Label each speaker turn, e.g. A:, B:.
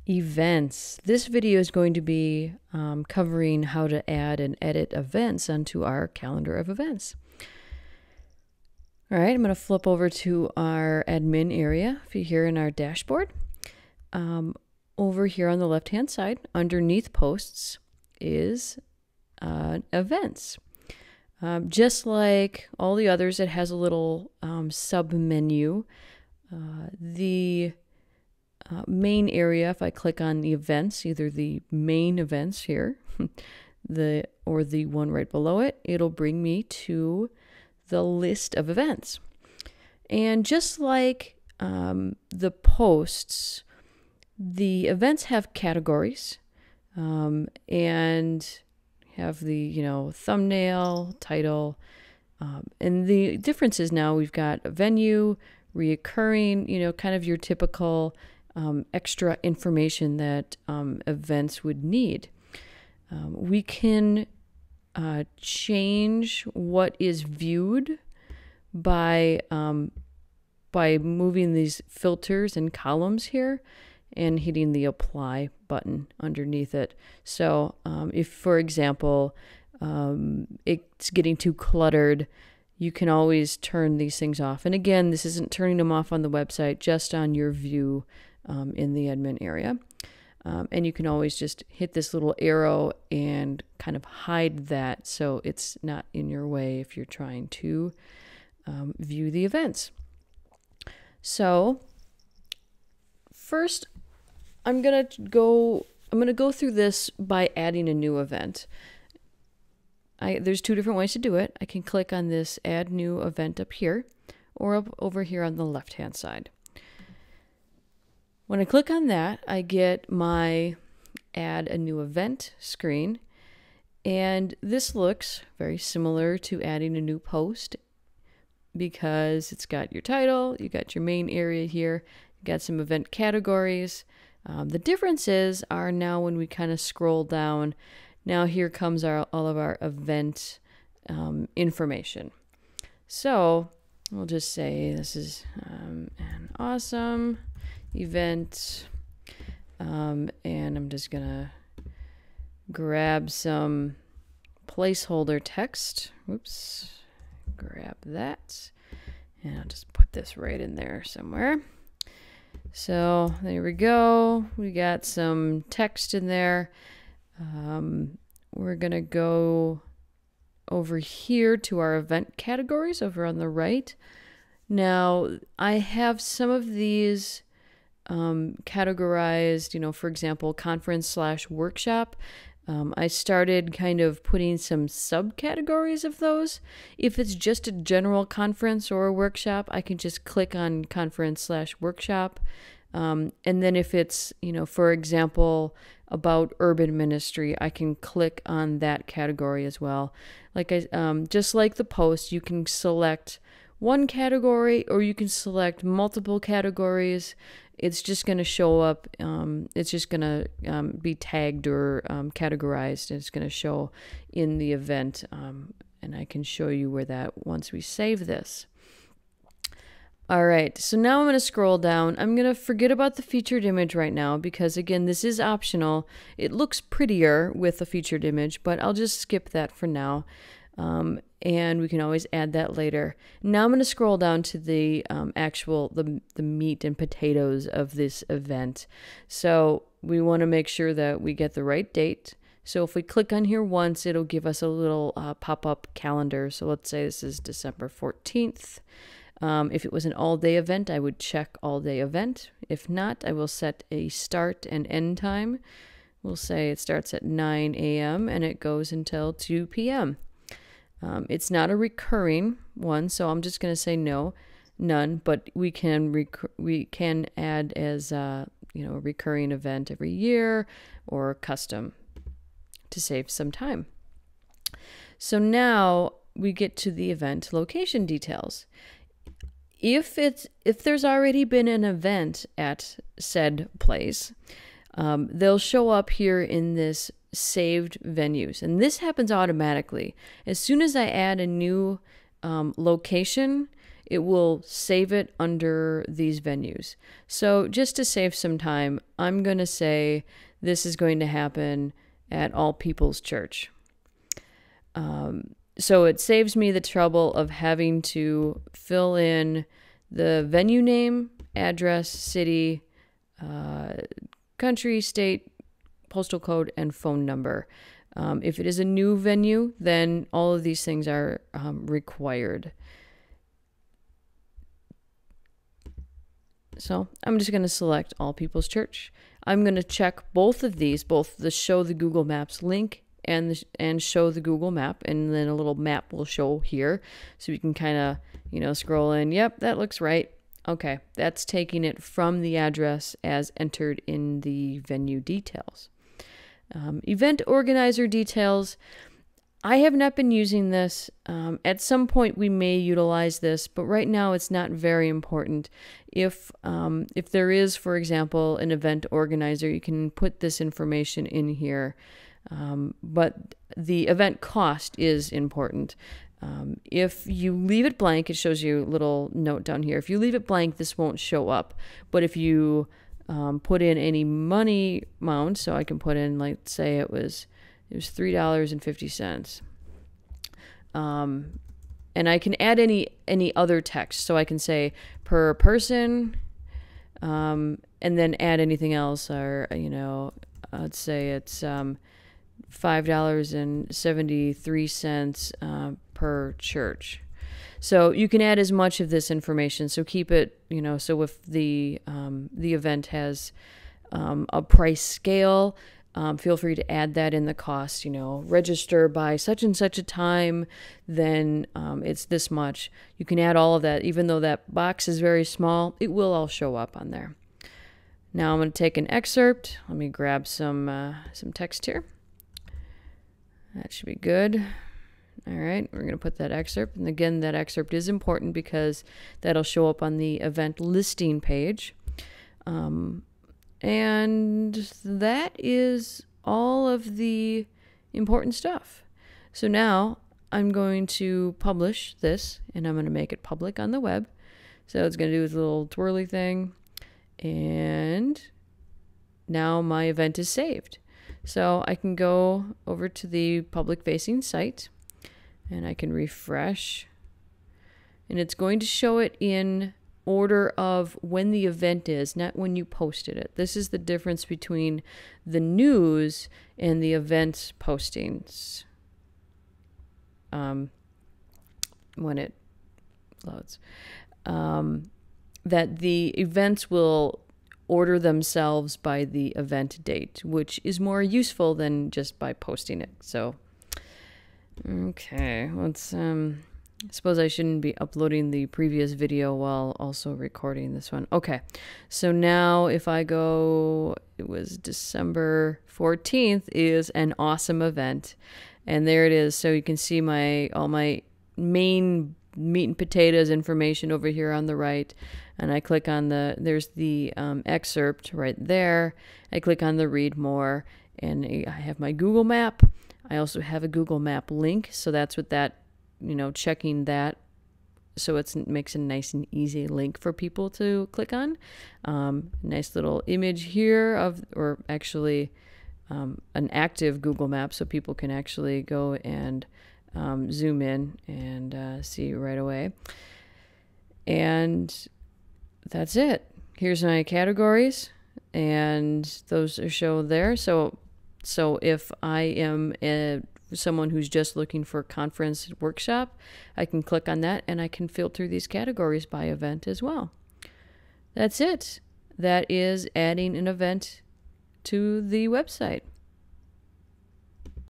A: Events. This video is going to be covering how to add and edit events onto our calendar of events. All right, I'm going to flip over to our admin area. If you're here in our dashboard, over here on the left-hand side, underneath posts is events. Just like all the others, it has a little sub-menu. The main area, if I click on the events, either the main events here, or the one right below it, it'll bring me to the list of events. And just like the posts, the events have categories and have the thumbnail, title, and the difference is now we've got a venue, reoccurring, kind of your typical extra information that events would need. We can change what is viewed by moving these filters and columns here and hitting the apply button underneath it. So if, for example, it's getting too cluttered, you can always turn these things off. And again, this isn't turning them off on the website, just on your view in the admin area. And you can always just hit this little arrow and kind of hide that so it's not in your way if you're trying to view the events. So first, I'm gonna go through this by adding a new event. There's two different ways to do it. I can click on this add new event up here or up over here on the left-hand side. When I click on that, I get my add a new event screen, and this looks very similar to adding a new post because it's got your title, you got your main area here, you got some event categories. The differences are now when we kind of scroll down, now here comes all of our event information. So we'll just say this is an awesome event, and I'm just gonna grab some placeholder text. Whoops, grab that, and I'll just put this right in there somewhere. So there we go. We got some text in there. We're gonna go over here to our event categories over on the right. Now I have some of these categorized, for example, conference/workshop. I started kind of putting some subcategories of those. If it's just a general conference or a workshop, I can just click on conference/workshop. And then if it's, for example, about urban ministry, I can click on that category as well. Like just like the post, you can select one category or you can select multiple categories. It's just going to show up, it's just going to be tagged or categorized, and it's going to show in the event, and I can show you where that once we save this. All right, so now I'm going to scroll down. I'm going to forget about the featured image right now because, again, this is optional. It looks prettier with a featured image, but I'll just skip that for now. And we can always add that later. Now I'm going to scroll down to the the meat and potatoes of this event. So we want to make sure that we get the right date. So if we click on here once, it'll give us a little pop-up calendar. So let's say this is December 14th. If it was an all-day event, I would check all-day event. If not, I will set a start and end time. We'll say it starts at 9 a.m. and it goes until 2 p.m. It's not a recurring one, so I'm just going to say none, but we can add as a recurring event every year or custom to save some time. So now we get to the event location details. If there's already been an event at said place, they'll show up here in this saved venues, and this happens automatically. As soon as I add a new location, it will save it under these venues. So just to save some time, I'm going to say this is going to happen at All People's Church. So it saves me the trouble of having to fill in the venue name, address, city, country, state, postal code, and phone number. If it is a new venue, then all of these things are required. So I'm just going to select All People's Church. I'm going to check both of these, both the Show the Google Maps link and show the Google map, and then a little map will show here, so you can kind of scroll in. Yep, that looks right. Okay, that's taking it from the address as entered in the venue details. Event organizer details. I have not been using this. At some point we may utilize this, but right now it's not very important. If there is, for example, an event organizer, you can put this information in here. But the event cost is important. If you leave it blank, it shows you a little note down here. If you leave it blank, this won't show up. But if you put in any money amount, so I can put in, like, say it was $3.50. And I can add any other text. So I can say per person, and then add anything else, or I'd say it's $5.73 per church. So you can add as much of this information. So keep it, so if the event has a price scale, feel free to add that in the cost. Register by such and such a time, then it's this much. You can add all of that. Even though that box is very small, it will all show up on there. Now I'm going to take an excerpt. Let me grab some text here. That should be good. All right, we're going to put that excerpt. And again, that excerpt is important because that'll show up on the event listing page. And that is all of the important stuff. So now I'm going to publish this, and I'm going to make it public on the web. So it's going to do this little twirly thing. And now my event is saved. So I can go over to the public-facing site, and I can refresh. And it's going to show it in order of when the event is, not when you posted it. This is the difference between the news and the event postings. When it loads. That the events will order themselves by the event date, which is more useful than just by posting it. So, okay, let's, I suppose I shouldn't be uploading the previous video while also recording this one. Okay, so now if I go, it was December 14th is an awesome event. And there it is. So you can see all my main meat and potatoes information over here on the right. And I click on there's the excerpt right there. I click on the read more, and I have my Google map. I also have a Google map link. So that's what that, checking that. So it makes a nice and easy link for people to click on. Nice little image here or actually an active Google map, so people can actually go and zoom in and see right away. And that's it. Here's my categories, and those are shown there. So if I am someone who's just looking for conference workshop, I can click on that, and I can filter these categories by event as well. That's it. That is adding an event to the website.